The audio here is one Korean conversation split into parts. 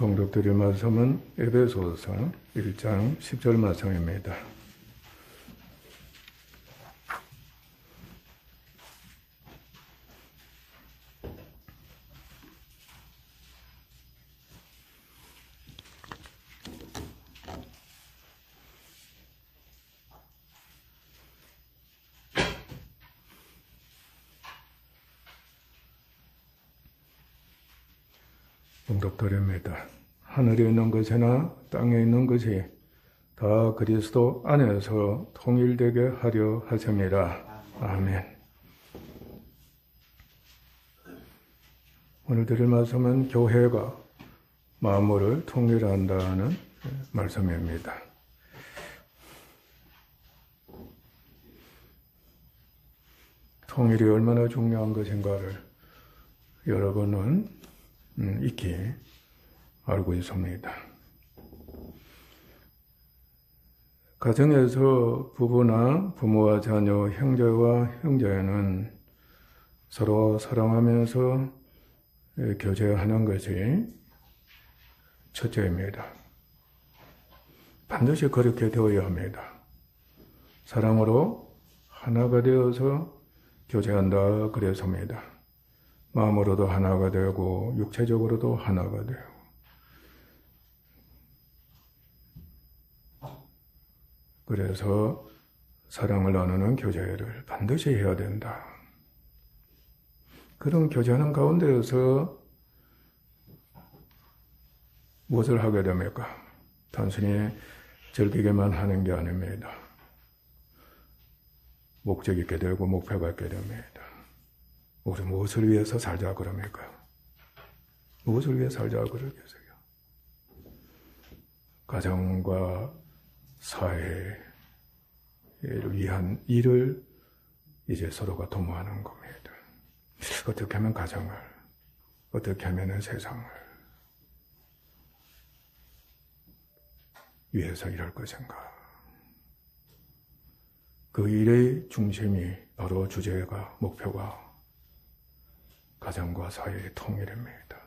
봉독드릴 말씀은 에베소서 1장 10절 말씀입니다. 봉독드립니다. 하늘에 있는 것이나 땅에 있는 것이 다 그리스도 안에서 통일되게 하려 하심이라. 아멘. 오늘 드릴 말씀은 교회가 만물을 통일한다는 말씀입니다. 통일이 얼마나 중요한 것인가를 여러분은 익히 알고 있습니다. 가정에서 부부나 부모와 자녀, 형제와 형제는 서로 사랑하면서 교제하는 것이 첫째입니다. 반드시 그렇게 되어야 합니다. 사랑으로 하나가 되어서 교제한다 그랬습니다. 마음으로도 하나가 되고 육체적으로도 하나가 되고. 그래서 사랑을 나누는 교제를 반드시 해야 된다. 그런 교제하는 가운데에서 무엇을 하게 됩니까? 단순히 즐기게만 하는 게 아닙니다. 목적이 있게 되고 목표가 있게 됩니다. 우리 무엇을 위해서 살자 그럽니까? 무엇을 위해 살자 그러겠어요? 가정과 사회를 위한 일을 이제 서로가 도모하는 겁니다. 어떻게 하면 가정을, 어떻게 하면 세상을 위해서 일할 것인가? 그 일의 중심이 바로 주제가, 목표가 가정과 사회의 통일입니다.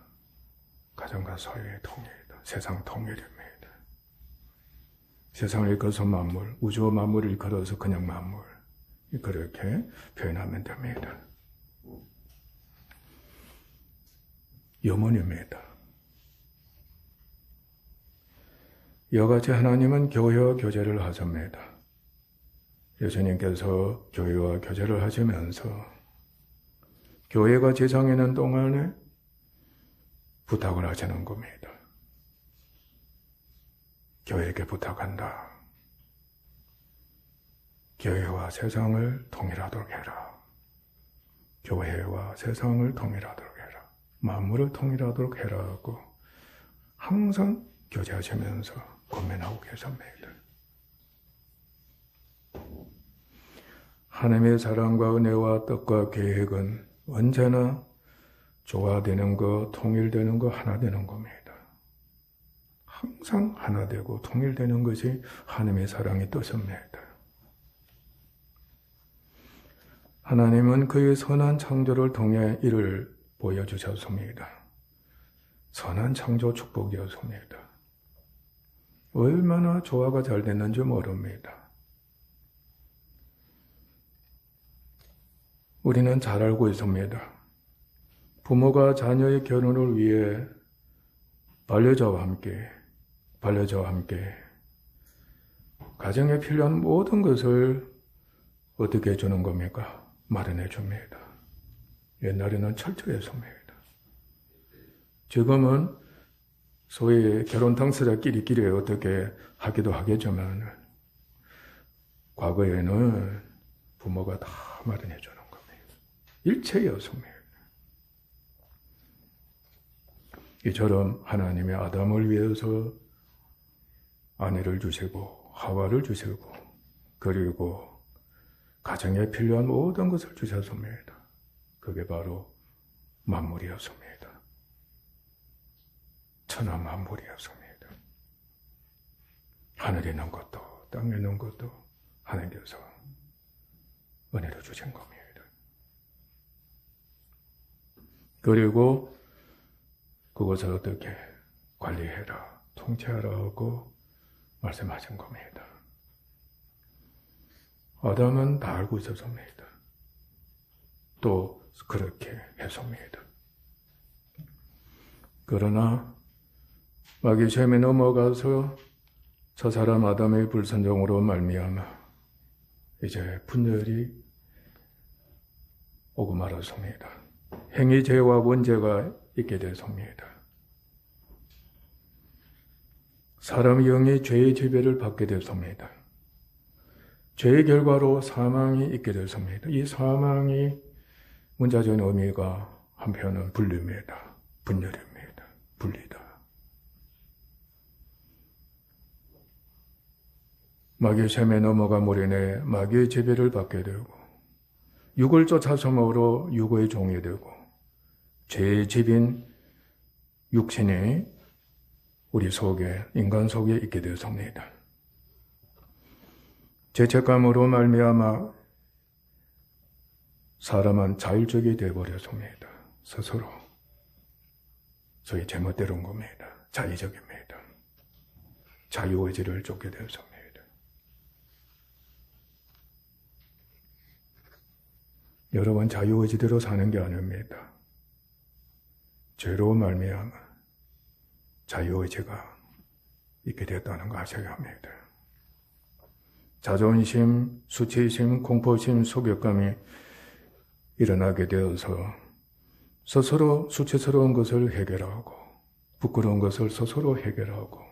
가정과 사회의 통일이다. 세상 통일입니다. 세상을 이끌어서 만물, 우주 만물을 이끌어서 그냥 만물, 그렇게 표현하면 됩니다. 염원입니다. 이와 같이 하나님은 교회와 교제를 하십니다. 예수님께서 교회와 교제를 하시면서 교회가 지상에 있는 동안에 부탁을 하시는 겁니다. 교회에게 부탁한다. 교회와 세상을 통일하도록 해라. 교회와 세상을 통일하도록 해라. 만물을 통일하도록 해라 하고 항상 교제하시면서 권면하고 계십니다. 하나님의 사랑과 은혜와 뜻과 계획은 언제나 조화되는 거, 통일되는 거, 하나 되는 겁니다. 항상 하나 되고 통일되는 것이 하나님의 사랑의 뜻입니다. 하나님은 그의 선한 창조를 통해 이를 보여주셨습니다. 선한 창조 축복이었습니다. 얼마나 조화가 잘 됐는지 모릅니다. 우리는 잘 알고 있습니다. 부모가 자녀의 결혼을 위해 반려자와 함께 가정에 필요한 모든 것을 어떻게 해주는 겁니까? 마련해 줍니다. 옛날에는 철저했습니다. 지금은 소위 결혼 당사자끼리 어떻게 하기도 하겠지만 과거에는 부모가 다 마련해 주는 겁니다. 일체였습니다. 이처럼 하나님의 아담을 위해서 아내를 주시고 하와를 주시고 그리고 가정에 필요한 모든 것을 주셨습니다. 그게 바로 만물이었습니다. 천하 만물이었습니다. 하늘에 있는 것도 땅에 있는 것도 하나님께서 은혜로 주신 겁니다. 그리고 그것을 어떻게 관리해라, 통치하라고 말씀하신 겁니다. 아담은 다 알고 있었습니다. 또 그렇게 했습니다. 그러나 마귀의 셈에 넘어가서 저 사람 아담의 불순종으로 말미암아 이제 분열이 오고 말았습니다. 행위 죄와 원죄가 있게 됐습니다. 사람의 영이 죄의 지배를 받게 됐습니다. 죄의 결과로 사망이 있게 됐습니다. 이 사망이 문자적인 의미가 한편은 분리입니다. 분열입니다. 분리다. 마귀의 셈에 넘어감으로 인해 마귀의 지배를 받게 되고 육을 쫓아섬으로 육의 종이 되고 죄의 집인 육신이 우리 속에, 인간 속에 있게 되었습니다. 죄책감으로 말미암아 사람은 자율적이 되어버렸습니다. 스스로. 소위 제멋대로인 겁니다. 자의적입니다. 자유의지를 쫓게 되었습니다. 여러분, 자유의지대로 사는 게 아닙니다. 죄로 말미암아 자유의지가 있게 됐다는 거 아셔야 합니다. 자존심, 수치심, 공포심, 소격감이 일어나게 되어서 스스로 수치스러운 것을 해결하고 부끄러운 것을 스스로 해결하고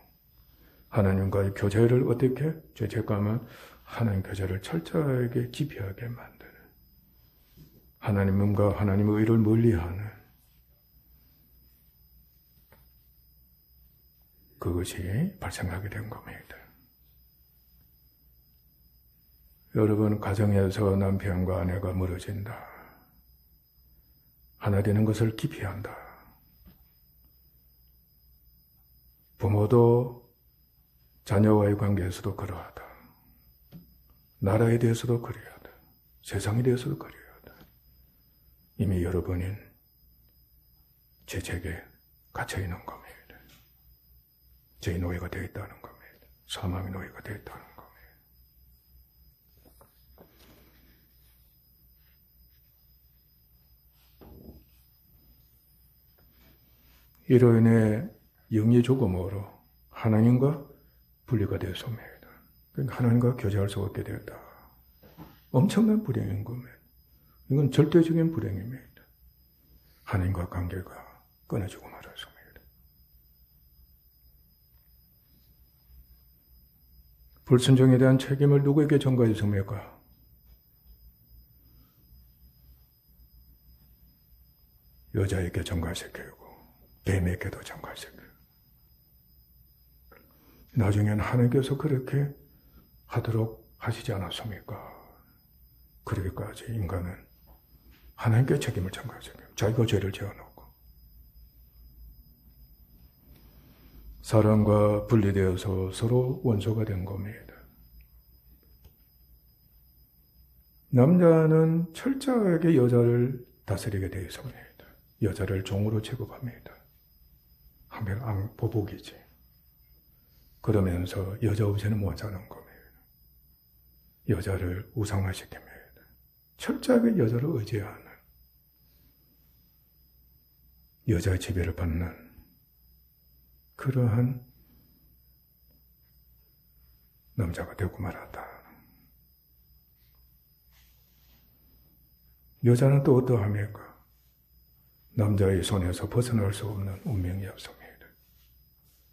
하나님과의 교제를 어떻게? 죄책감은 하나님 교제를 철저하게 기피하게 만드는 하나님과 하나님의 의를 멀리하는 그것이 발생하게 된 겁니다. 여러분, 가정에서 남편과 아내가 멀어진다. 하나 되는 것을 기피한다. 부모도 자녀와의 관계에서도 그러하다. 나라에 대해서도 그래야 한다. 세상에 대해서도 그래야 한다. 이미 여러분은 죄책에 갇혀있는 겁니다. 죄의 노예가 되어 있다는 겁니다. 사망의 노예가 되어 있다는 겁니다. 이로 인해 영의 죽음으로 하나님과 분리가 되었습니다. 그러니까 하나님과 교제할 수 없게 되었다. 엄청난 불행인 겁니다. 이건 절대적인 불행입니다. 하나님과 관계가 끊어지고 말았습니다. 불순종에 대한 책임을 누구에게 전가했습니까? 여자에게 전가시키고 뱀에게도 전가시키고 나중에는 하나님께서 그렇게 하도록 하시지 않았습니까? 그러기까지 인간은 하나님께 책임을 전가시키고 자기가 죄를 지어놓고 사람과 분리되어서 서로 원수가 된 겁니다. 남자는 철저하게 여자를 다스리게 되어 있습니다. 여자를 종으로 취급합니다. 한편 보복이지. 그러면서 여자 없이는 못 사는 겁니다. 여자를 우상화시킵니다. 철저하게 여자를 의지하는 여자의 지배를 받는 그러한 남자가 되고 말았다. 여자는 또 어떠합니까? 남자의 손에서 벗어날 수 없는 운명이었습니다.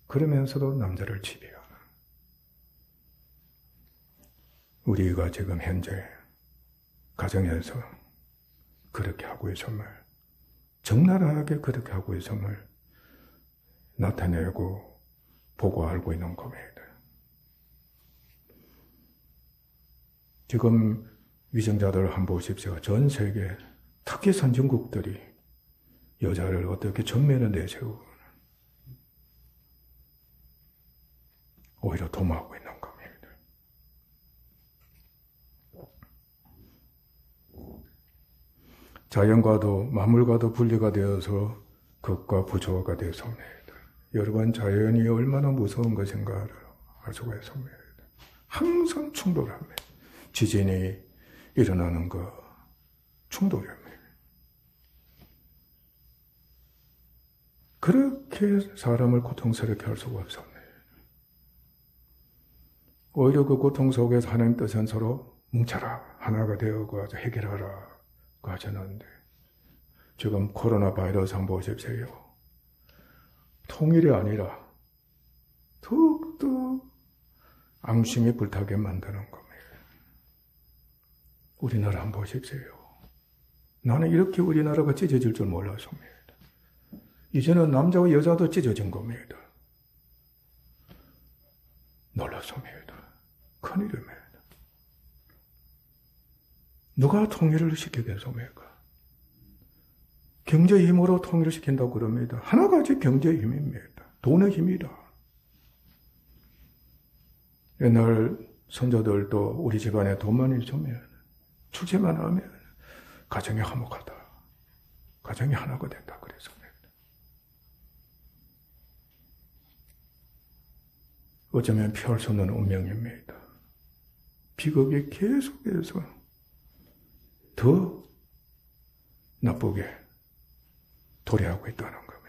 그러면서도 남자를 지배하는 우리가 지금 현재 가정에서 그렇게 하고 있음을 적나라하게 그렇게 하고 있음을 나타내고 보고 알고 있는 겁니다. 지금 위정자들 한번 보십시오. 전 세계, 특히 선진국들이 여자를 어떻게 전면에 내세우고 오히려 도모하고 있는 겁니다. 자연과도 만물과도 분리가 되어서 극과 부조화가 되었습니다. 여러분, 자연이 얼마나 무서운 것인가를 알 수가 있습니다. 항상 충돌합니다. 지진이 일어나는 거 충돌합니다. 그렇게 사람을 고통스럽게 할 수가 없습니다. 오히려 그 고통 속에서 하나님 뜻은 서로 뭉쳐라, 하나가 되어서 해결하라 그 하셨는데, 지금 코로나 바이러스 한번 보십시오. 통일이 아니라 더욱더 앙심이 불타게 만드는 겁니다. 우리나라 한번 보십시오. 나는 이렇게 우리나라가 찢어질 줄 몰랐습니다. 이제는 남자와 여자도 찢어진 겁니다. 놀랐습니다. 큰일입니다. 누가 통일을 시키겠습니까? 경제 힘으로 통일을 시킨다고 그럽니다. 하나같이 경제 힘입니다. 돈의 힘이다. 옛날 선조들도 우리 집안에 돈만 있으면, 축제만 하면 가정이 화목하다. 가정이 하나가 된다 그랬습니다. 어쩌면 피할 수 없는 운명입니다. 비극이 계속해서 더 나쁘게 도래하고 있다는 겁니다.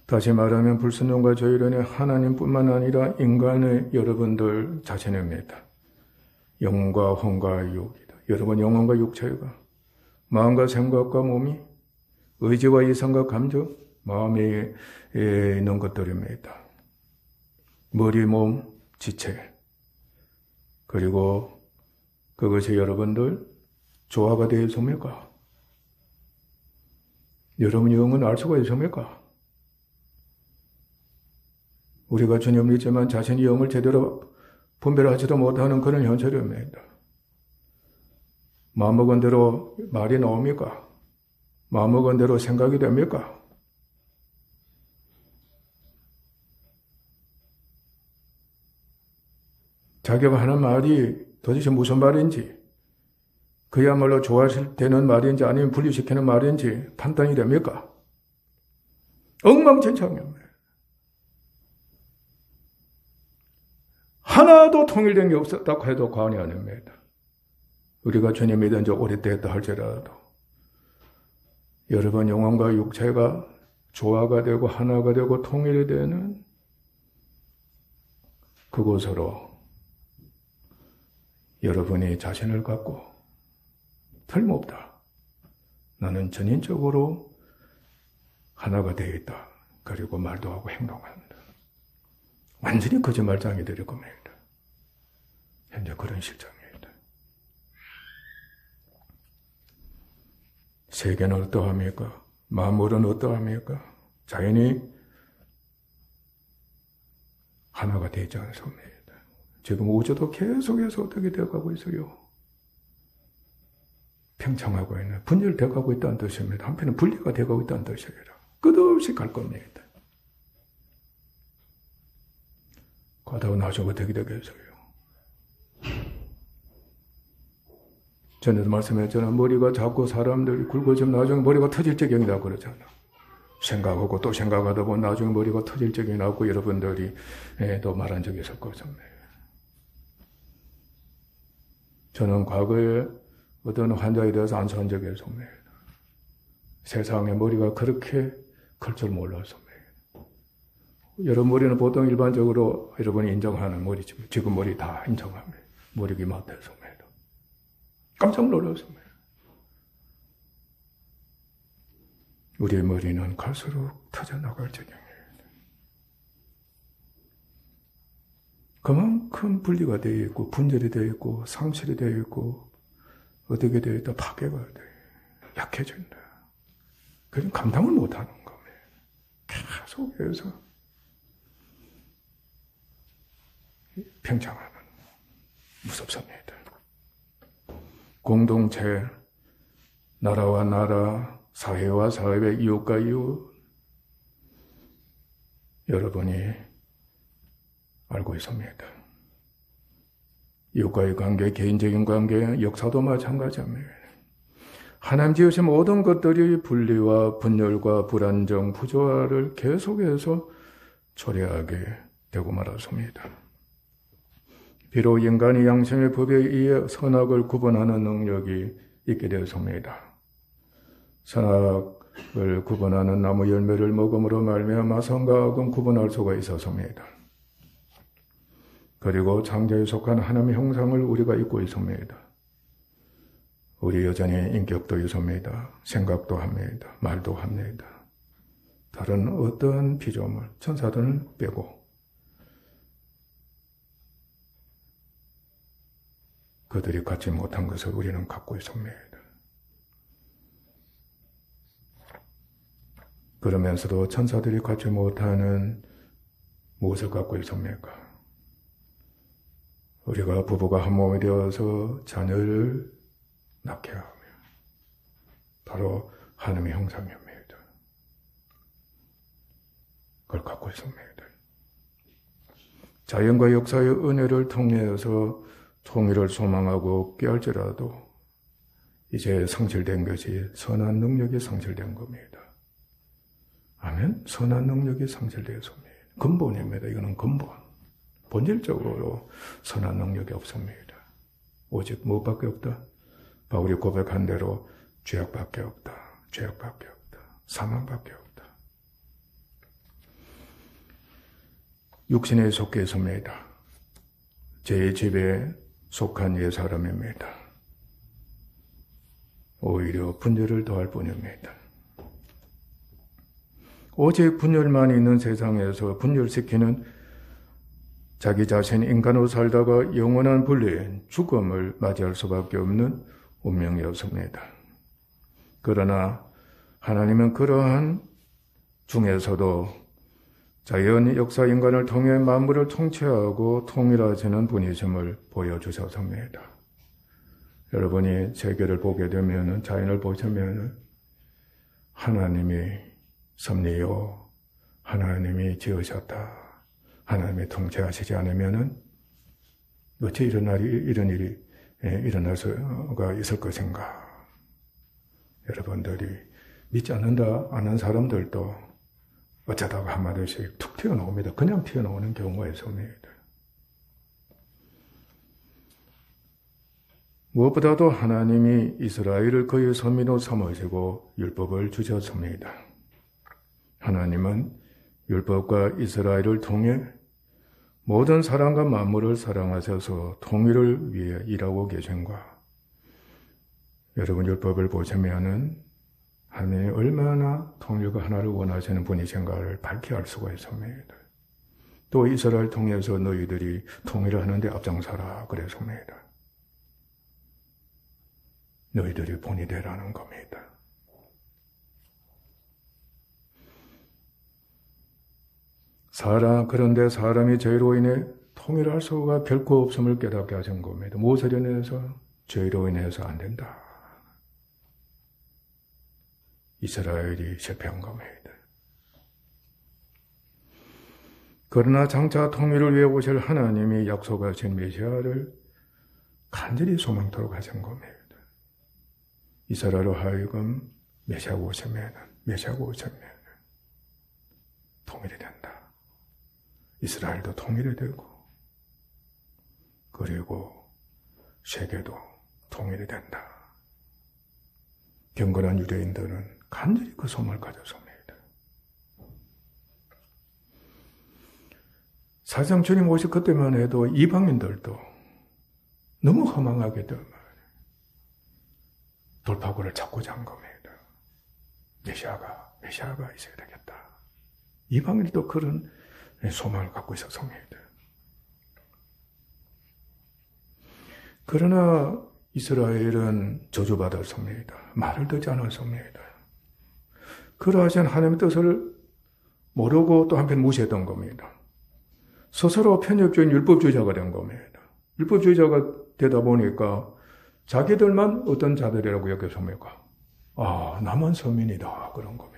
다시 말하면 불순종과 저희론의 하나님뿐만 아니라 인간의 여러분들 자신입니다. 영과 혼과 육이다. 여러분 영혼과 육체가 마음과 생각과 몸이 의지와 이성과 감정, 마음에 있는 것들입니다. 머리, 몸, 지체. 그리고 그것이 여러분들 조화가 되어 있습니까? 여러분 영은 알 수가 있습니까? 우리가 주님을 믿지만 자신이 영을 제대로 분별하지도 못하는 그런 현실입니다. 마음먹은 대로 말이 나옵니까? 마음먹은 대로 생각이 됩니까? 자기가 하는 말이 도대체 무슨 말인지, 그야말로 좋아되는 말인지 아니면 분리시키는 말인지 판단이 됩니까? 엉망진창입니다. 하나도 통일된 게 없었다고 해도 과언이 아닙니다. 우리가 주님 믿은 지 오래됐다 할지라도 여러분 영혼과 육체가 조화가 되고 하나가 되고 통일이 되는 그곳으로 여러분이 자신을 갖고 틀림없다. 나는 전인적으로 하나가 되어 있다. 그리고 말도 하고 행동한다. 완전히 거짓말장이 될 겁니다. 현재 그런 실정입니다. 세계는 어떠합니까? 만물은 어떠합니까? 자연이 하나가 되지 않습니다. 지금 우주도 계속해서 어떻게 되어가고 있어요? 평창하고 있는, 분열되어가고 있다는 뜻입니다. 한편은 분리가 되어가고 있다는 뜻이에요. 끝없이 갈 겁니다. 가다가 나중에 어떻게 되겠어요? 전에도 말씀했잖아요. 머리가 자꾸 사람들이 굵어지면 나중에 머리가 터질 적이 나고 그러잖아. 생각하고 또 생각하다 보면 나중에 머리가 터질 적이 나고 여러분들이 또 말한 적이 있을 것입니다. 저는 과거에 어떤 환자에 대해서 안수한 적이 있습니다. 세상에 머리가 그렇게 클 줄 몰랐습니다. 여러분 머리는 보통 일반적으로 여러분이 인정하는 머리지만 지금 머리 다 인정합니다. 머리가 이만했습니다. 깜짝 놀랐습니다. 우리의 머리는 갈수록 터져나갈 지경입니다. 그만큼 분리가 되어 있고 분절이 되어 있고 상실이 되어 있고 어떻게 되어 있다 파괴가 되어 약해진다. 그건 감당을 못하는 겁니다. 계속해서 팽창하는, 무섭습니다. 공동체, 나라와 나라, 사회와 사회, 이웃과 이웃, 여러분이 알고 있습니다. 이웃과의 관계, 개인적인 관계, 역사도 마찬가지입니다. 하나님 지으신 모든 것들이 분리와 분열과 불안정, 부조화를 계속해서 초래하게 되고 말았습니다. 비록 인간이 양심의 법에 의해 선악을 구분하는 능력이 있게 되었습니다. 선악을 구분하는 나무 열매를 먹음으로 말미암아 선과 악은 구분할 수가 있었습니다. 그리고 창조에 속한 하나님의 형상을 우리가 입고 있습니다. 우리 여전히 인격도 있습니다. 생각도 합니다. 말도 합니다. 다른 어떤 피조물, 천사들은 빼고 그들이 갖지 못한 것을 우리는 갖고 있습니다. 그러면서도 천사들이 갖지 못하는 무엇을 갖고 있습니까? 우리가 부부가 한 몸이 되어서 자녀를 낳게 하며 바로 하나님의 형상입니다. 그걸 갖고 있습니다. 자연과 역사의 은혜를 통해서 통일을 소망하고 깨할지라도 이제 성실된 것이 선한 능력이 성실된 겁니다. 아멘? 선한 능력이 성실되었습니다. 근본입니다. 이거는 근본. 본질적으로 선한 능력이 없습니다. 오직 무엇밖에 없다? 바울이 고백한 대로 죄악밖에 없다. 죄악밖에 없다. 사망밖에 없다. 육신에 속해 있습니다. 제 집에 속한 옛사람입니다. 오히려 분열을 더할 뿐입니다. 오직 분열만 있는 세상에서 분열시키는 자기 자신 인간으로 살다가 영원한 분리, 죽음을 맞이할 수밖에 없는 운명이었습니다. 그러나 하나님은 그러한 중에서도 자연 역사 인간을 통해 만물을 통치하고 통일하시는 분이심을 보여주셨습니다. 여러분이 세계를 보게 되면, 자연을 보시면 하나님이 섭리요, 하나님이 지으셨다, 하나님이 통치하시지 않으면 어찌 이런 일이 일어날 수가 있을 것인가. 여러분들이 믿지 않는다 아는 사람들도 어쩌다가 한마디씩 툭 튀어나옵니다. 그냥 튀어나오는 경우가 있습니다. 무엇보다도 하나님이 이스라엘을 그의 선민으로 삼으시고 율법을 주셨습니다. 하나님은 율법과 이스라엘을 통해 모든 사람과 만물을 사랑하셔서 통일을 위해 일하고 계신가. 여러분 율법을 보시면은 하나님이 얼마나 통일과 하나를 원하시는 분이신가를 밝히 알 수가 있습니다. 또 이스라엘 통해서 너희들이 통일을 하는데 앞장서라 그랬습니다. 너희들이 본이 되라는 겁니다. 그런데 사람이 죄로 인해 통일할 수가 결코 없음을 깨닫게 하신 겁니다. 무엇을 인해서? 죄로 인해서 안 된다. 이스라엘이 실패한 겁니다. 그러나 장차 통일을 위해 오실 하나님이 약속하신 메시아를 간절히 소망토록 하신 겁니다. 이스라엘로 하여금 메시아가 오시면 통일이 된다. 이스라엘도 통일이 되고 그리고 세계도 통일이 된다. 경건한 유대인들은 간절히 그 소망을 가졌습니다. 사실상 주님 오실 그때만 해도 이방인들도 너무 허망하게 돌파구를 찾고자 한 겁니다. 메시아가 있어야 되겠다. 이방인도 그런 소망을 갖고 있었습니다. 그러나 이스라엘은 저주받았습니다. 말을 듣지 않았습니다. 그러하신 하나님의 뜻을 모르고 또 한편 무시했던 겁니다. 스스로 편협적인 율법주의자가 된 겁니다. 율법주의자가 되다 보니까 자기들만 어떤 자들이라고 여겼습니까? 아, 나만 서민이다. 그런 겁니다.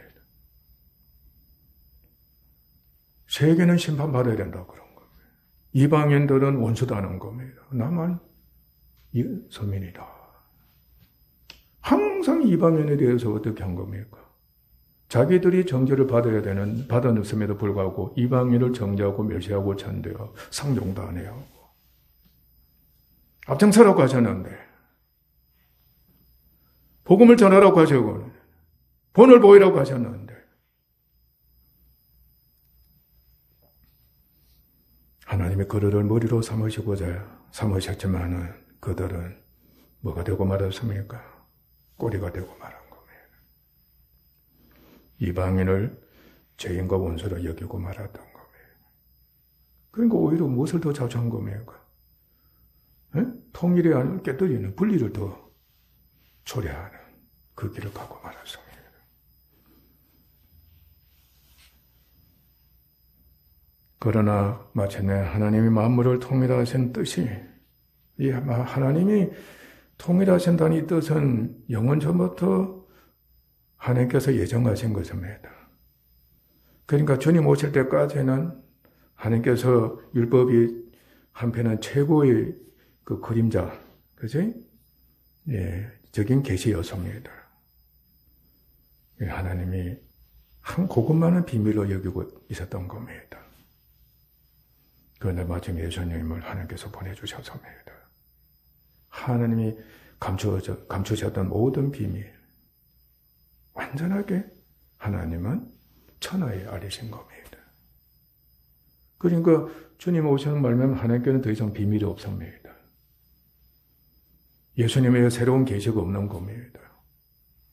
세계는 심판받아야 된다. 그런 겁니다. 이방인들은 원수다는 겁니다. 나만 서민이다. 항상 이방인에 대해서 어떻게 한 겁니까? 자기들이 정죄를 받았음에도 불구하고 이방인을 정죄하고 멸시하고 찬대요. 상종도 안 해요. 앞장서라고 하셨는데, 복음을 전하라고 하시고, 본을 보이라고 하셨는데, 하나님이 그들을 머리로 삼으셨지만은 그들은 뭐가 되고 말았습니까? 꼬리가 되고 말한 겁니다. 이방인을 죄인과 원수로 여기고 말았던 겁니다. 그러니까 오히려 무엇을 더 자초한 겁니까? 통일이 아니라 깨뜨리는 분리를 더 초래하는 그 길을 가고 말았습니다. 그러나 마침내 하나님이 만물을 통일하신 뜻이, 이 하나님이 통일하신다는 이 뜻은 영원 전부터 하나님께서 예정하신 것입니다. 그러니까 주님 오실 때까지는 하나님께서 율법이 한편은 최고의 그 그림자, 그지? 예, 적인 계시였습니다. 하나님이 한 그것만은 비밀로 여기고 있었던 겁니다. 그런데 마침 예수님을 하나님께서 보내주셨습니다. 하나님이 감추셨던 모든 비밀, 완전하게 하나님은 천하에 알리신 겁니다. 그러니까 주님 오시는 말면 하나님께는 더 이상 비밀이 없습니다. 예수님의 새로운 계시가 없는 겁니다.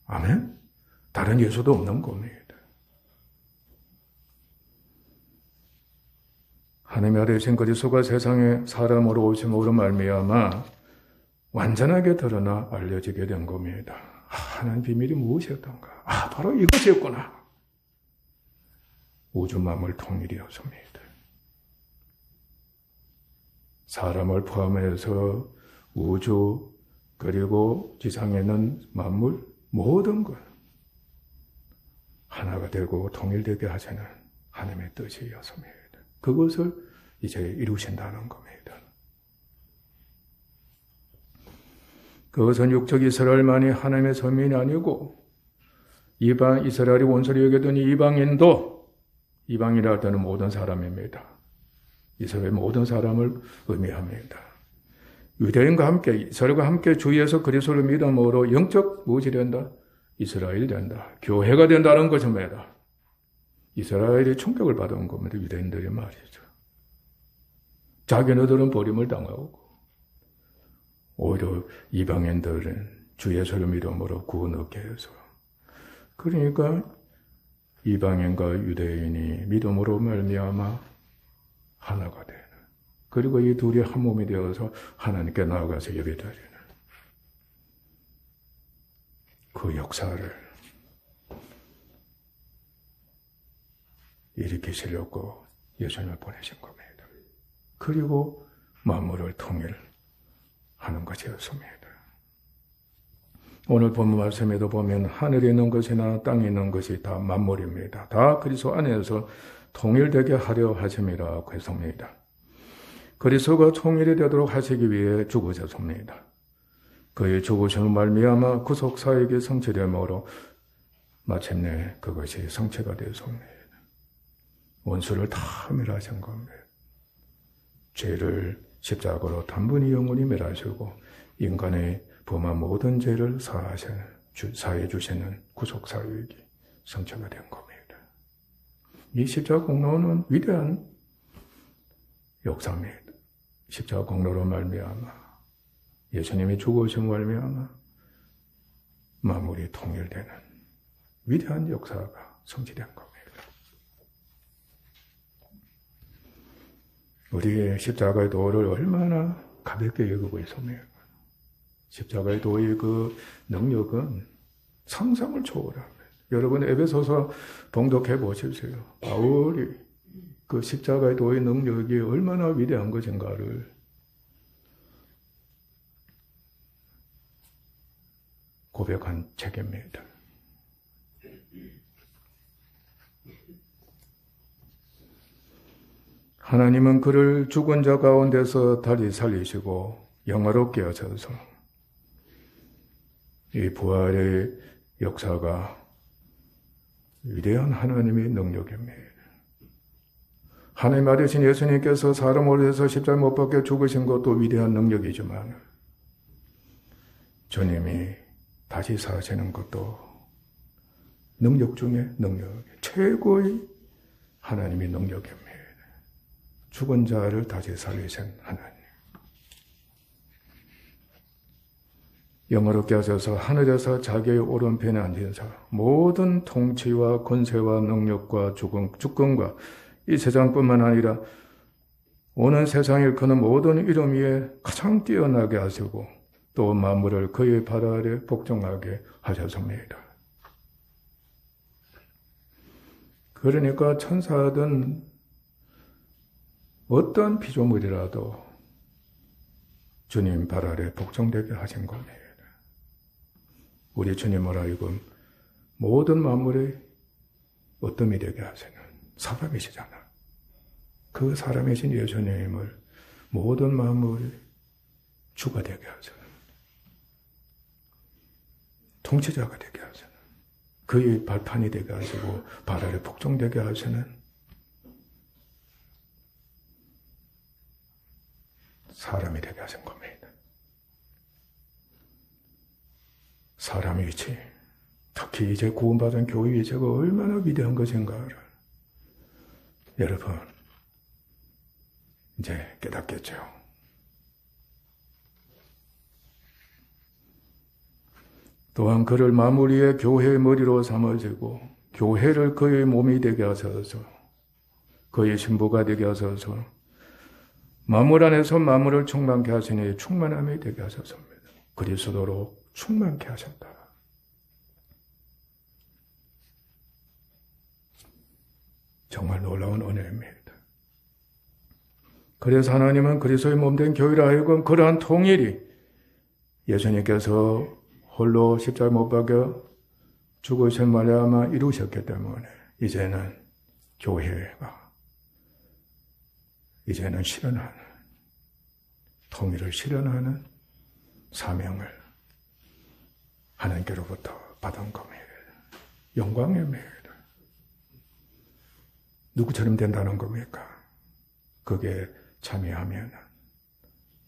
아멘? 다른 예수도 없는 겁니다. 하나님의 아들이신 그리스도가 세상에 사람으로 오심으로 말미암아 완전하게 드러나 알려지게 된 겁니다. 하나님 비밀이 무엇이었던가? 바로 이것이었구나. 우주 만물 통일이었습니다. 사람을 포함해서 우주 그리고 지상에 있는 만물 모든 것 하나가 되고 통일되게 하시는 하나님의 뜻이었습니다. 그것을 이제 이루신다는 겁니다. 그것은 육적 이스라엘만이 하나님의 서민이 아니고 이방 이스라엘이 원수로 여기던 이방인도 이방이라 할 때는 모든 사람입니다. 이스라엘 모든 사람을 의미합니다. 유대인과 함께 이스라엘과 함께 주위에서 그리스도를 믿음으로 영적 무엇이 된다? 이스라엘이 된다. 교회가 된다는 것입니다. 이스라엘이 충격을 받은 겁니다. 유대인들이 말이죠. 자기네들은 버림을 당하고 오히려 이방인들은 주 예수를 믿음으로 구원 얻게 해서 그러니까 이방인과 유대인이 믿음으로 말미암아 하나가 되는 그리고 이 둘이 한 몸이 되어서 하나님께 나아가서 예배드리는 그 역사를 일으키시려고 예수님을 보내신 겁니다. 그리고 만물을 통일하는 것이었습니다. 오늘 본문 말씀에도 보면 하늘에 있는 것이나 땅에 있는 것이 다 만물입니다. 다 그리스도 안에서 통일되게 하려 하심이라고 했습니다. 그리스도가 통일이 되도록 하시기 위해 죽으셨습니다. 그의 죽으심을 말미암아 구속사역이 성취됨으로 마침내 그것이 성취가 되었습니다. 원수를 다 멸하신 겁니다. 죄를 십자가로 단번에 영원히 멸하시고 인간의 범한 모든 죄를 사해 주시는 구속사역이 성취가 된 겁니다. 이 십자가 공로는 위대한 역사입니다. 십자가 공로로 말미암아 예수님이 죽으신 말미암아 만물이 통일되는 위대한 역사가 성취된 겁니다. 우리의 십자가의 도를 얼마나 가볍게 여기고 있습니까? 십자가의 도의 그 능력은 상상을 초월합니다. 여러분 에베소서 봉독해 보십시오. 바울이 그 십자가의 도의 능력이 얼마나 위대한 것인가를 고백한 책입니다. 하나님은 그를 죽은 자 가운데서 다시 살리시고 영화롭게 하셔서 이 부활의 역사가 위대한 하나님의 능력입니다. 하나님 아들이신 예수님께서 사람으로 해서 십자가에 못 박혀 죽으신 것도 위대한 능력이지만 주님이 다시 사시는 것도 능력 중에 능력, 최고의 하나님의 능력입니다. 죽은 자를 다시 살리신 하나님. 영어롭게 하셔서 하늘에서 자기의 오른편에 앉은 자, 모든 통치와 권세와 능력과 주권과 이 세상뿐만 아니라 오는 세상을 그는 모든 이름 위에 가장 뛰어나게 하시고 또 만물을 그의 발 아래 복종하게 하셨습니다. 그러니까 천사든 어떤 피조물이라도 주님 발 아래 복종되게 하신 겁니다. 우리 주님을 하여금 모든 만물의 어뜸이 되게 하시는 사람이시잖아. 그 사람이신 예수님을 모든 만물의 주가 되게 하시는, 통치자가 되게 하시는, 그의 발판이 되게 하시고 발 아래 복종되게 하시는 사람이 되게 하신 겁니다. 사람의 위치, 특히 이제 구원받은 교회의 위치가 얼마나 위대한 것인가를 여러분 이제 깨닫겠죠. 또한 그를 만물 위에 교회의 머리로 삼으시고 교회를 그의 몸이 되게 하셔서 그의 신부가 되게 하셔서 만물 안에서 만물을 충만케 하시니 충만함이 되게 하셨습니다. 그리스도로 충만케 하셨다. 정말 놀라운 은혜입니다. 그래서 하나님은 그리스도의 몸된 교회라 하여금 그러한 통일이 예수님께서 홀로 십자가에 못 박여 죽으신 말미암아 이루셨기 때문에 이제는 교회가 이제는 실현하는, 통일을 실현하는 사명을 하나님께로부터 받은 겁니다. 영광입니다. 누구처럼 된다는 겁니까? 그게 참여하면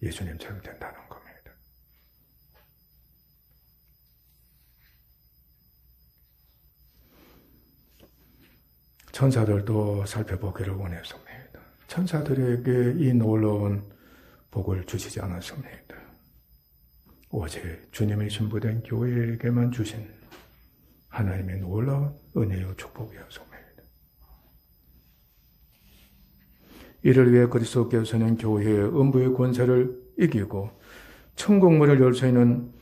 예수님처럼 된다는 겁니다. 천사들도 살펴보기를 원했습니다. 천사들에게 이 놀라운 복을 주시지 않았습니다. 오직 주님의 신부된 교회에게만 주신 하나님의 놀라운 은혜의 축복이었습니다. 이를 위해 그리스도께서는 교회의 음부의 권세를 이기고 천국문을 열 수 있는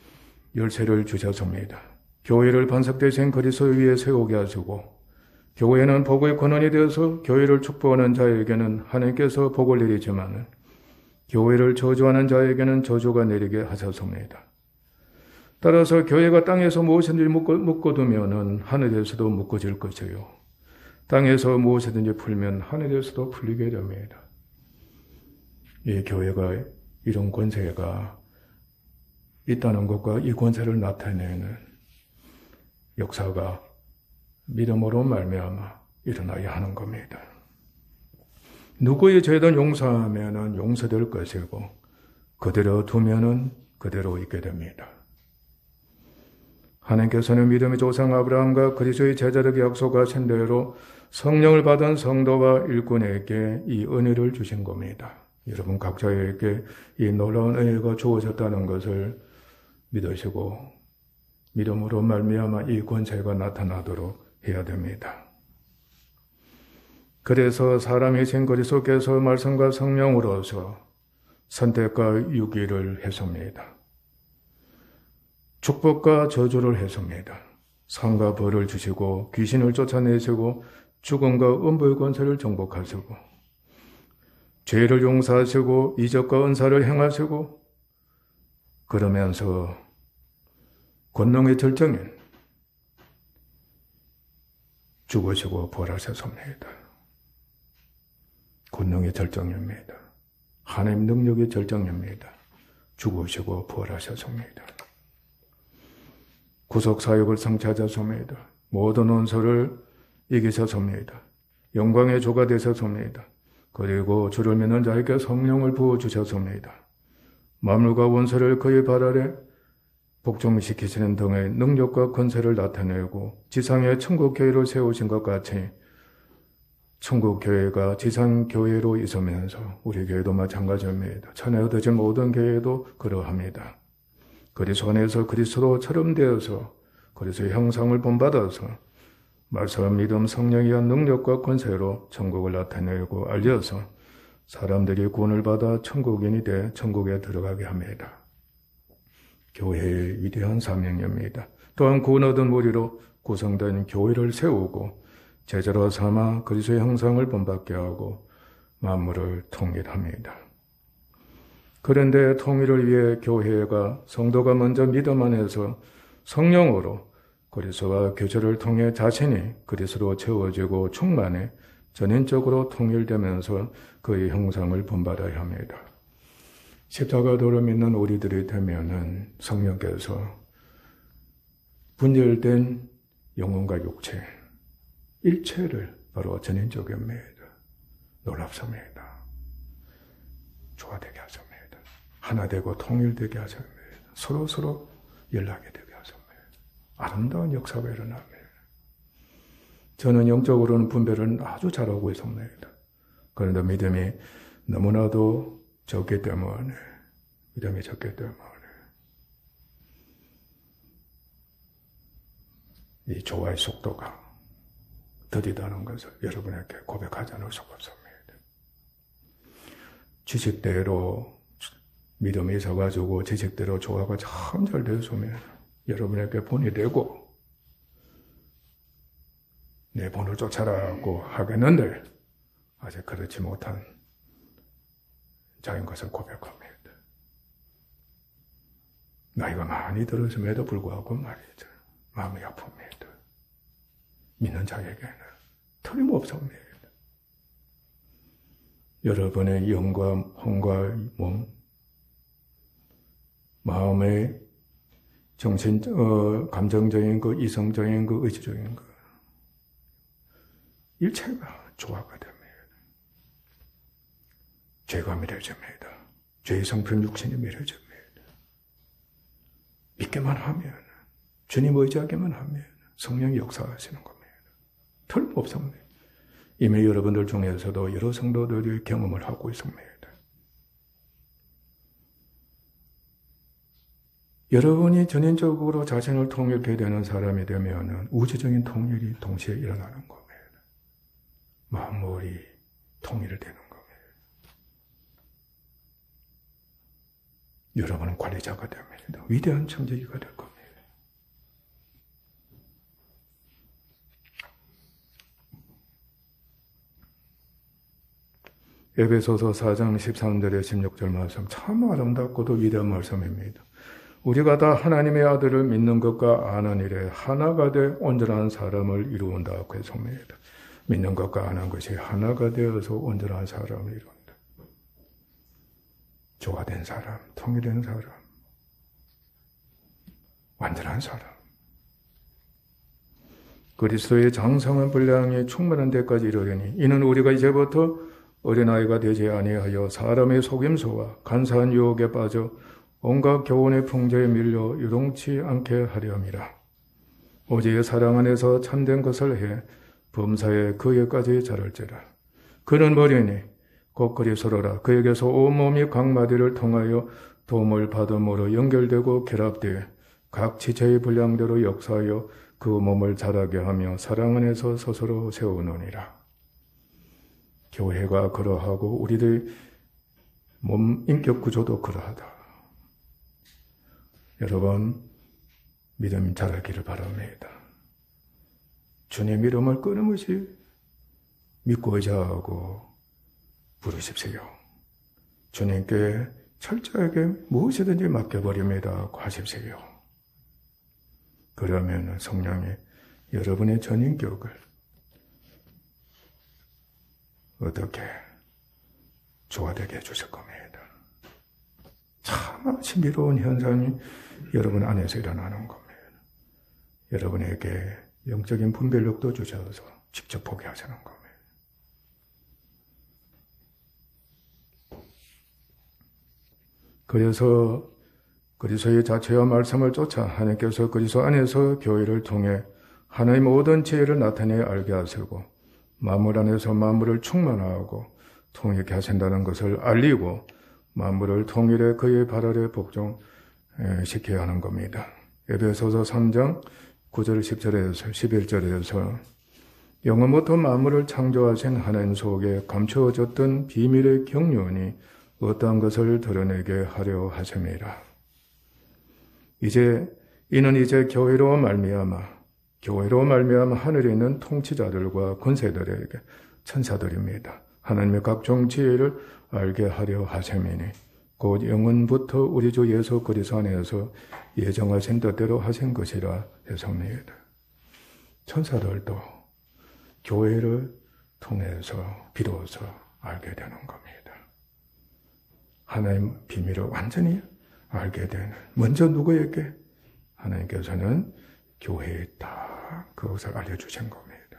열쇠를 주셨습니다. 교회를 반석 대신 그리스도 위에 세우게 하시고 교회는 복의 근원이 되어서 교회를 축복하는 자에게는 하나님께서 복을 내리지만 교회를 저주하는 자에게는 저주가 내리게 하셨습니다. 따라서 교회가 땅에서 무엇이든지 묶어두면 하늘에서도 묶어질 것이요. 땅에서 무엇이든지 풀면 하늘에서도 풀리게 됩니다. 이 교회가 이런 권세가 있다는 것과 이 권세를 나타내는 역사가 믿음으로 말미암아 일어나야 하는 겁니다. 누구의 죄든 용서하면 용서될 것이고 그대로 두면 그대로 있게 됩니다. 하나님께서는 믿음의 조상 아브라함과 그리스도의 제자들에게 약속하신 대로 성령을 받은 성도와 일꾼에게 이 은혜를 주신 겁니다. 여러분 각자에게 이 놀라운 은혜가 주어졌다는 것을 믿으시고 믿음으로 말미암아 이 권세가 나타나도록 해야 됩니다. 그래서 사람이신 그리스도께서 말씀과 성령으로서 선택과 유기를 했습니다. 축복과 저주를 했습니다. 상과 벌을 주시고 귀신을 쫓아내시고 죽음과 음부의 권세를 정복하시고 죄를 용서하시고 이적과 은사를 행하시고 그러면서 권능의 절정인 죽으시고 부활하셨습니다. 권능의 절정입니다. 하나님 능력의 절정입니다. 죽으시고 부활하셨습니다. 구속사역을 성취하셨습니다. 모든 원수를 이기셨습니다. 영광의 주가 되셨습니다. 그리고 주를 믿는 자에게 성령을 부어주셨습니다. 만물과 원수를 그의 발 아래 복종시키시는 등의 능력과 권세를 나타내고 지상에 천국교회를 세우신 것 같이 천국교회가 지상교회로 있으면서 우리 교회도 마찬가지입니다. 천에 얻어진 모든 교회도 그러합니다. 그리스도 안에서 그리스도처럼 되어서 그리스도의 형상을 본받아서 말씀, 믿음, 성령에 의한 능력과 권세로 천국을 나타내고 알려서 사람들이 구원을 받아 천국인이 돼 천국에 들어가게 합니다. 교회의 위대한 사명입니다. 또한 구원 얻은 무리로 구성된 교회를 세우고 제자로 삼아 그리스도의 형상을 본받게 하고 만물을 통일합니다. 그런데 통일을 위해 교회가 성도가 먼저 믿음 안에서 성령으로 그리스도와 교제를 통해 자신이 그리스도로 채워지고 충만해 전인적으로 통일되면서 그의 형상을 본받아야 합니다. 십자가도를 믿는 우리들이 되면은 성령께서 분열된 영혼과 육체, 일체를 바로 전인적입니다. 놀랍습니다. 조화되게 하십니다. 하나 되고 통일되게 하십니다. 서로 연락이 되게 하십니다. 아름다운 역사가 일어납니다. 저는 영적으로는 분별을 아주 잘하고 있습니다. 그런데 믿음이 너무나도 적기 때문에 이 조화의 속도가 더디다는 것을 여러분에게 고백하지 않을 수가 없습니다. 지식대로 믿음이 있어가지고 지식대로 조화가 참 잘 되었으면 여러분에게 본이 되고 내 본을 쫓아라고 하겠는데 아직 그렇지 못한 자인 것을 고백합니다. 나이가 많이 들었음에도 불구하고 말이죠. 마음이 아픕니다. 믿는 자에게는 틀림없습니다. 여러분의 영과 혼과 몸, 마음의 정신, 감정적인 것, 이성적인 것, 의지적인 것, 일체가 조화가 됩니다. 죄가 미뤄집니다. 죄의 성품 육신이 미뤄집니다. 믿기만 하면, 주님 의지하기만 하면 성령이 역사하시는 겁니다. 틀림없습니다. 이미 여러분들 중에서도 여러 성도들이 경험을 하고 있습니다. 여러분이 전인적으로 자신을 통일하게 되는 사람이 되면 우주적인 통일이 동시에 일어나는 겁니다. 만물이 통일되는 겁니다. 여러분은 관리자가 됩니다. 위대한 청지기가 될 겁니다. 에베소서 4장 13절에 16절 말씀 참 아름답고도 위대한 말씀입니다. 우리가 다 하나님의 아들을 믿는 것과 아는 일에 하나가 돼 온전한 사람을 이루온다고 했습니다. 믿는 것과 아는 것이 하나가 되어서 온전한 사람을 이룬다. 조화된 사람, 통일된 사람, 완전한 사람. 그리스도의 장성한 분량이 충만한 데까지 이르려니 이는 우리가 이제부터 어린아이가 되지 아니하여 사람의 속임수와 간사한 유혹에 빠져 온갖 교훈의 풍조에 밀려 유동치 않게 하려 함이라. 오직 사랑 안에서 참된 것을 해 범사에 그에까지 자랄지라. 그는 머리니 곧 그리스도라. 그에게서 온몸이 각 마디를 통하여 도움을 받음으로 연결되고 결합되어 각 지체의 분량대로 역사하여 그 몸을 자라게 하며 사랑 안에서 스스로 세우느니라. 교회가 그러하고 우리들 몸 인격 구조도 그러하다. 여러분 믿음 자라기를 바랍니다. 주님 이름을 끊임없이 믿고 의지하고 부르십시오. 주님께 철저하게 무엇이든지 맡겨버립니다 하십시오. 그러면 성령이 여러분의 전인격을 어떻게 조화되게 해주실 겁니다. 참 신비로운 현상이 여러분 안에서 일어나는 겁니다. 여러분에게 영적인 분별력도 주셔서 직접 보게 하시는 겁니다. 그래서 그리스도의 자체와 말씀을 쫓아 하나님께서 그리스도 안에서 교회를 통해 하나님의 모든 지혜를 나타내 알게 하시고 만물 안에서 만물을 충만하고 통일케 하신다는 것을 알리고 만물을 통일해 그의 발 아래 복종시켜야 하는 겁니다. 에베소서 3장 9절 10절에서 11절에서 영원부터 만물을 창조하신 하나님 속에 감추어졌던 비밀의 경륜이 어떠한 것을 드러내게 하려 하심이라. 이는 이제 교회로 말미암아 하늘에 있는 통치자들과 권세들에게 천사들입니다. 하나님의 각종 지혜를 알게 하려 하심이니 곧 영원부터 우리 주 예수 그리스도 안에서 예정하신 뜻대로 하신 것이라 했습니다. 천사들도 교회를 통해서 비로소 알게 되는 겁니다. 하나님 비밀을 완전히 알게 되는, 먼저 누구에게? 하나님께서는 교회에 다 그것을 알려주신 겁니다.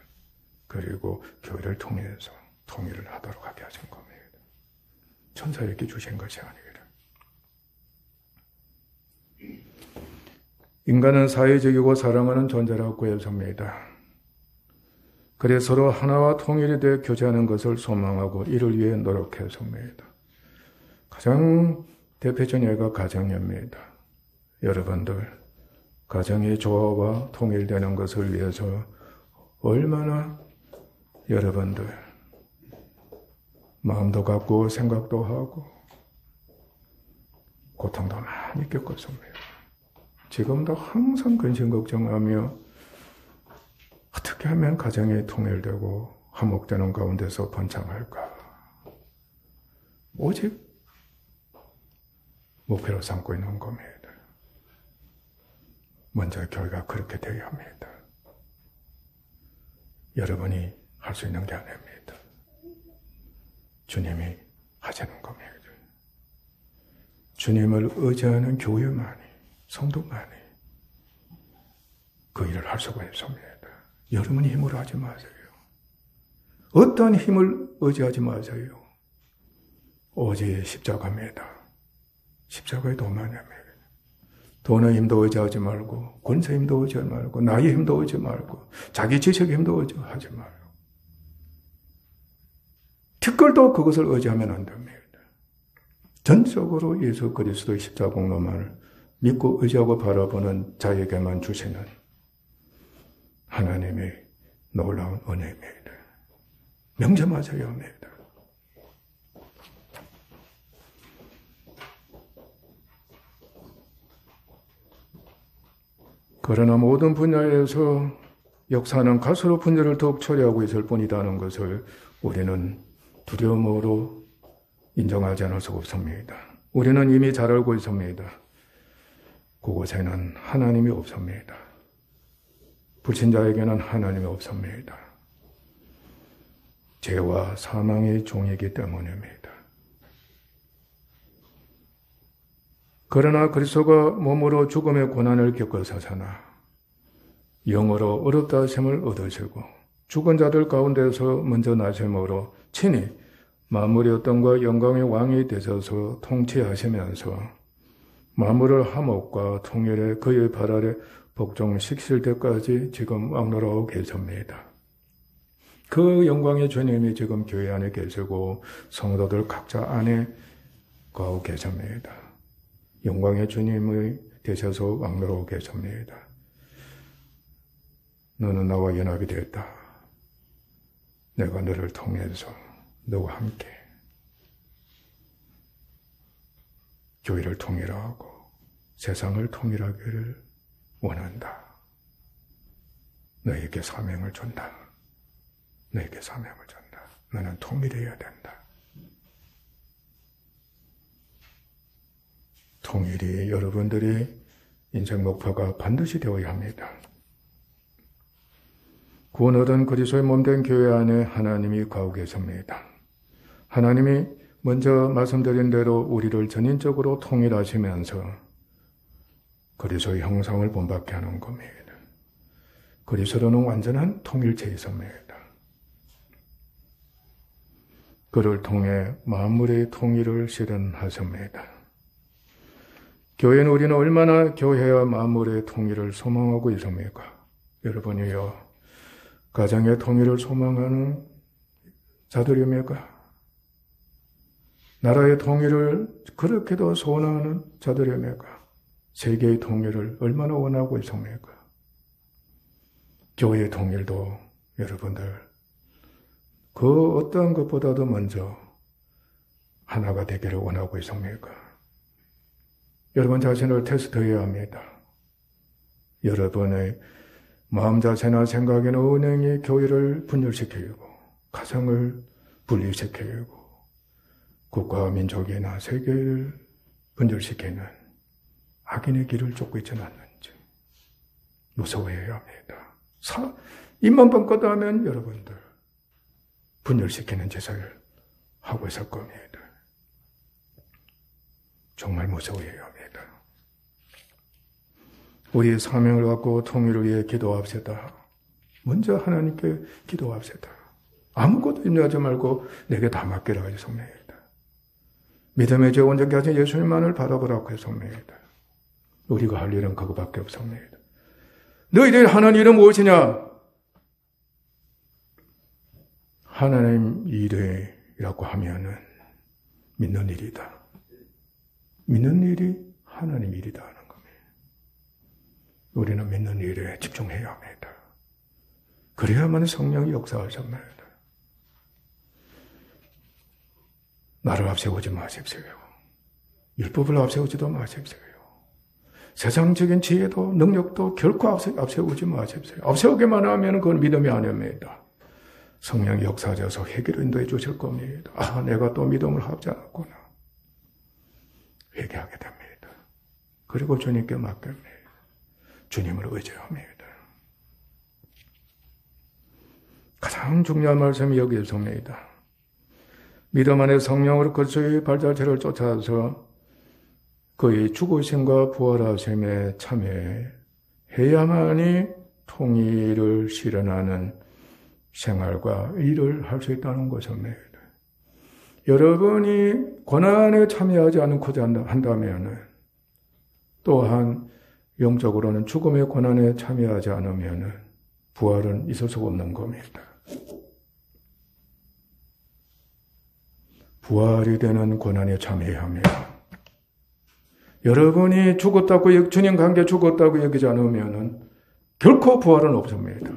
그리고 교회를 통해서 통일을 하도록 하게 하신 겁니다. 천사에게 주신 것이 아니라. 인간은 사회적이고 사랑하는 존재라고 했습니다. 그래서 서로 하나와 통일이 되어 교제하는 것을 소망하고 이를 위해 노력했습니다. 가장 대표적인 예가 가정입니다. 여러분들, 가정의 조화와 통일되는 것을 위해서 얼마나 여러분들 마음도 갖고 생각도 하고 고통도 많이 겪었습니다. 지금도 항상 근심 걱정하며 어떻게 하면 가정이 통일되고 화목되는 가운데서 번창할까? 오직 목표로 삼고 있는 겁니다. 먼저 교회가 그렇게 되어야 합니다. 여러분이 할 수 있는 게 아닙니다. 주님이 하시는 겁니다. 주님을 의지하는 교회만이, 성도만이 그 일을 할 수가 있습니다. 여러분이 힘으로 하지 마세요. 어떠한 힘을 의지하지 마세요. 오직 십자가입니다. 십자가의 도만입니다. 돈의 힘도 의지하지 말고, 권세 힘도 의지하지 말고, 나의 힘도 의지하지 말고, 자기 지식의 힘도 의지하지 말고, 특별도 그것을 의지하면 안 됩니다. 전적으로 예수 그리스도의 십자가 공로만을 믿고 의지하고 바라보는 자에게만 주시는 하나님의 놀라운 은혜입니다. 명심하셔야 합니다. 그러나 모든 분야에서 역사는 갈수록 분열을 더욱 초래하고 있을 뿐이라는 것을 우리는 두려움으로 인정하지 않을 수가 없습니다. 우리는 이미 잘 알고 있습니다. 그곳에는 하나님이 없습니다. 불신자에게는 하나님이 없습니다. 죄와 사망의 종이기 때문입니다. 그러나 그리스도가 몸으로 죽음의 고난을 겪어서 사나 영으로 어렵다 하심을 얻으시고 죽은 자들 가운데서 먼저 나심으로 친히 만물의 어떤과 영광의 왕이 되셔서 통치하시면서 만물을 화목과 통일에 그의 발 아래 복종시킬 때까지 지금 왕노라하고 계십니다. 그 영광의 주님이 지금 교회 안에 계시고 성도들 각자 안에 거하고 계십니다. 영광의 주님이 되셔서 왕노라하고 계십니다. 너는 나와 연합이 되었다. 내가 너를 통해서 너와 함께 교회를 통일하고 세상을 통일하기를 원한다. 너에게 사명을 준다. 너에게 사명을 준다. 너는 통일해야 된다. 통일이 여러분들의 인생 목표가 반드시 되어야 합니다. 구원 얻은 그리스도의 몸된 교회 안에 하나님이 거하고 계십니다. 하나님이 먼저 말씀드린 대로 우리를 전인적으로 통일하시면서 그리스도의 형상을 본받게 하는 겁니다. 그리스도는 완전한 통일체에 있습니다. 그를 통해 만물의 통일을 실현하십니다. 교회는 우리는 얼마나 교회와 만물의 통일을 소망하고 있습니까? 여러분이요, 가정의 통일을 소망하는 자들입니까? 나라의 통일을 그렇게도 소원하는 자들입니까? 세계의 통일을 얼마나 원하고 있습니까? 교회의 통일도 여러분들 그 어떠한 것보다도 먼저 하나가 되기를 원하고 있습니까? 여러분 자신을 테스트해야 합니다. 여러분의 마음 자세나 생각이나 은행이 교회를 분열시키고 가정을 분리시키고 국가와 민족이나 세계를 분열시키는 악인의 길을 쫓고 있지는 않는지 무서워해야 합니다. 입만 번거다 하면 여러분들 분열시키는 짓을 하고 있을 겁니다. 정말 무서워해야 합니다. 우리의 사명을 갖고 통일을 위해 기도합시다. 먼저 하나님께 기도합시다. 아무것도 염려하지 말고 내게 다 맡기라 하셨습니다. 믿음의 제 온전케 하신 예수님만을 바라보라고 했습니다. 우리가 할 일은 그거밖에 없습니다. 너희들이 하는 일은 무엇이냐? 하나님 일이라고 하면은 믿는 일이다. 믿는 일이 하나님 일이다 하는 겁니다. 우리는 믿는 일에 집중해야 합니다. 그래야만 성령이 역사하십니다. 나를 앞세우지 마십시오. 율법을 앞세우지도 마십시오. 세상적인 지혜도 능력도 결코 앞세우지 마십시오. 앞세우기만 하면 그건 믿음이 아닙니다. 성령이 역사하셔서 회개로 인도해 주실 겁니다. 아, 내가 또 믿음을 하지 않았구나. 회개하게 됩니다. 그리고 주님께 맡깁니다. 주님을 의지합니다. 가장 중요한 말씀이 여기 있습니다. 믿음 안에 성령으로 그리스도의 발자취를 쫓아서 그의 죽으심과 부활하심에 참여해야만이 통일을 실현하는 생활과 일을 할 수 있다는 것입니다. 여러분이 고난에 참여하지 않고자 한다면 또한 영적으로는 죽음의 고난에 참여하지 않으면 부활은 있을 수가 없는 겁니다. 부활이 되는 고난에 참여해야 합니다. 여러분이 죽었다고, 주님 관계 죽었다고 여기지 않으면 결코 부활은 없습니다.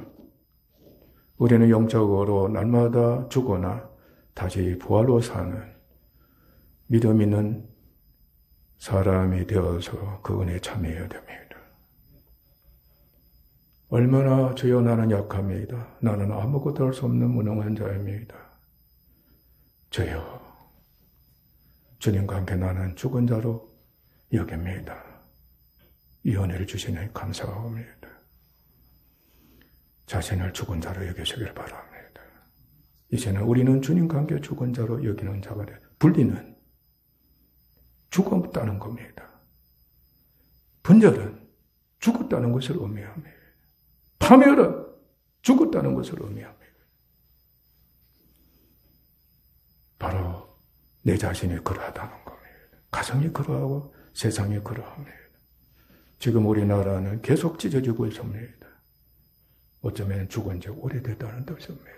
우리는 영적으로 날마다 죽거나 다시 부활로 사는 믿음 있는 사람이 되어서 그 은혜에 참여해야 됩니다. 얼마나 주여 나는 약합니다. 나는 아무것도 할 수 없는 무능한 자입니다. 주여, 주님과 함께 나는 죽은 자로 여깁니다. 이 은혜를 주시니 감사합니다. 자신을 죽은 자로 여기시길 바랍니다. 이제는 우리는 주님과 함께 죽은 자로 여기는 자가 돼. 분리는 죽었다는 겁니다. 분열은 죽었다는 것을 의미합니다. 파멸은 죽었다는 것을 의미합니다. 바로 내 자신이 그러하다는 겁니다. 가정이 그러하고 세상이 그러합니다. 지금 우리나라는 계속 찢어지고 있습니다. 어쩌면 죽은 지 오래됐다는 뜻입니다.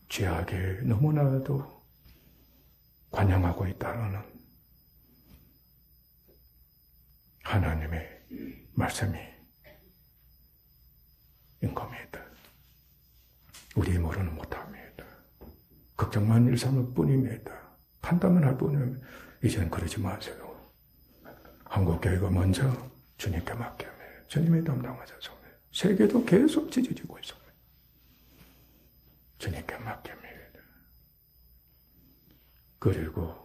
죄악에 너무나도 관영하고 있다는 하나님의 말씀이 인 겁니다. 우리 모르는 못합니다. 걱정만 일삼을 뿐입니다. 판단만 할 뿐입니다. 이제는 그러지 마세요. 한국교회가 먼저 주님께 맡깁니다. 주님이 담당하셔서 세계도 계속 찢어지고 있습니다. 주님께 맡깁니다. 그리고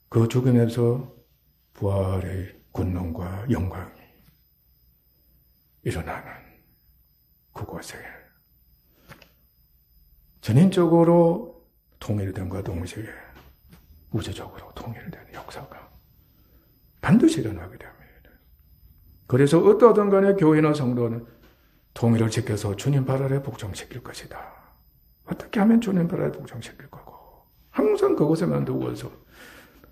그 죽음에서 부활의 권능과 영광이 일어나는 그곳에 전인적으로 통일됨과 동시에 우주적으로 통일되는 역사가 반드시 일어나게 됩니다. 그래서 어떠하든 간에 교회나 성도는 통일을 지켜서 주님 발 아래 복종시킬 것이다. 어떻게 하면 주님 발 아래 복종시킬 거고 항상 그곳에만 두고서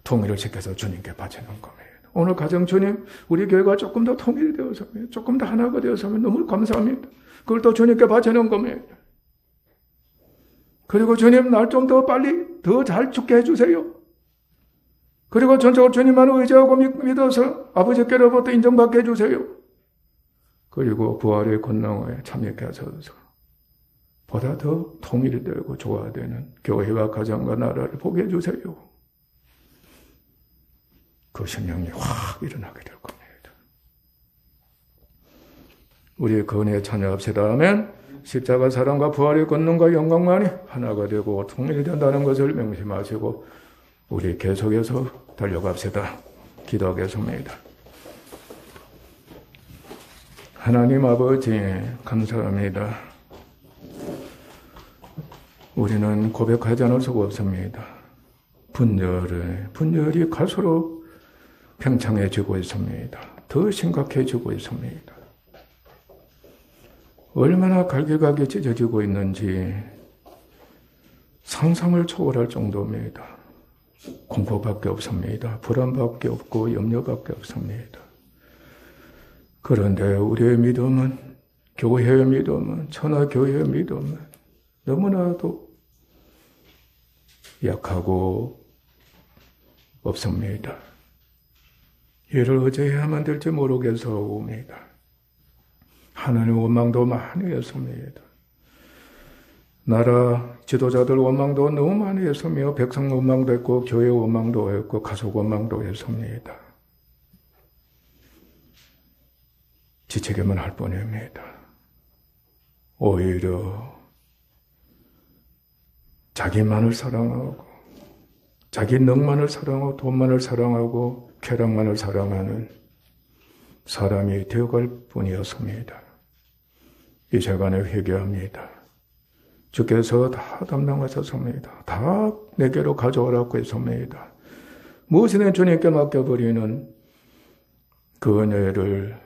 통일을 지켜서 주님께 바치는 겁니다. 오늘 가정 주님, 우리 교회가 조금 더 통일이 되어서면, 조금 더 하나가 되어서면 너무 감사합니다. 그걸 또 주님께 바치는 겁니다. 그리고 주님 날 좀 더 빨리 더 잘 죽게 해주세요. 그리고 전적으로 주님만 의지하고 믿어서 아버지께로부터 인정받게 해주세요. 그리고 부활의 권능에 참여케 하셔서 보다 더 통일이 되고 조화되는 교회와 가정과 나라를 보게 해주세요. 그 심령이 확 일어나게 될 겁니다. 우리 그 은혜에 참여합시다. 아멘. 십자가 사랑과 부활의 권능과 영광만이 하나가 되고 통일이 된다는 것을 명심하시고 우리 계속해서 달려갑시다. 기도하겠습니다. 하나님 아버지 감사합니다. 우리는 고백하지 않을 수가 없습니다. 분열이 갈수록 팽창해지고 있습니다. 더 심각해지고 있습니다. 얼마나 갈기갈기 찢어지고 있는지 상상을 초월할 정도입니다. 공포밖에 없습니다. 불안밖에 없고 염려밖에 없습니다. 그런데 우리의 믿음은, 교회의 믿음은, 천하교회의 믿음은 너무나도 약하고 없습니다. 이를 어찌해야만 될지 모르겠사옵니다. 하나님 원망도 많이 했습니다. 나라 지도자들 원망도 너무 많이 했으며 백성 원망도 했고 교회 원망도 했고 가족 원망도 했습니다. 지치기만 할 뿐입니다. 오히려 자기만을 사랑하고 자기 능만을 사랑하고 돈만을 사랑하고 쾌락만을 사랑하는 사람이 되어갈 뿐이었습니다. 이 시간에 회개합니다. 주께서 다 담당하셨습니다. 다 내게로 가져오라고 했습니다. 무엇이든 주님께 맡겨버리는 그 은혜를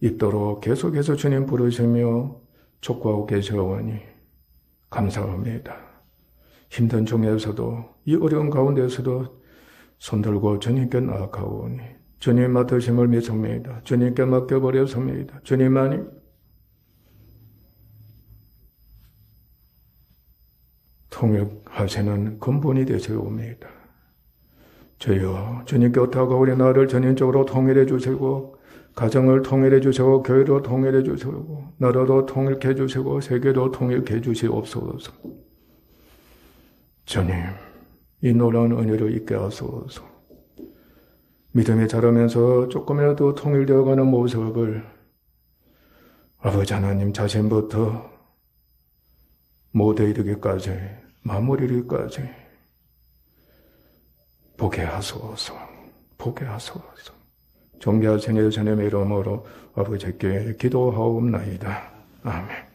입도록 계속해서 주님 부르시며 촉구하고 계시오니 감사합니다. 힘든 중에서도 이 어려운 가운데서도 손들고 주님께 나아가오니 주님 맡으심을 믿습니다. 주님께 맡겨버렸습니다. 주님만이 통역하시는 근본이 되시옵니다. 주여 주님께 어떻게 우리 나라를 전인적으로 통일해 주시고 가정을 통일해 주시고 교회로 통일해 주시고 나라도 통일해 주시고 세계도 통일해 주시옵소서. 주님 이 놀라운 은혜를 잊게 하소서. 믿음이 자라면서 조금이라도 통일되어가는 모습을 아버지 하나님 자신부터 모두에 이르기까지 마무리를까지 보게 하소서. 보게 하소서. 존귀하신 예수님의 이름으로 아버지께 기도하옵나이다. 아멘.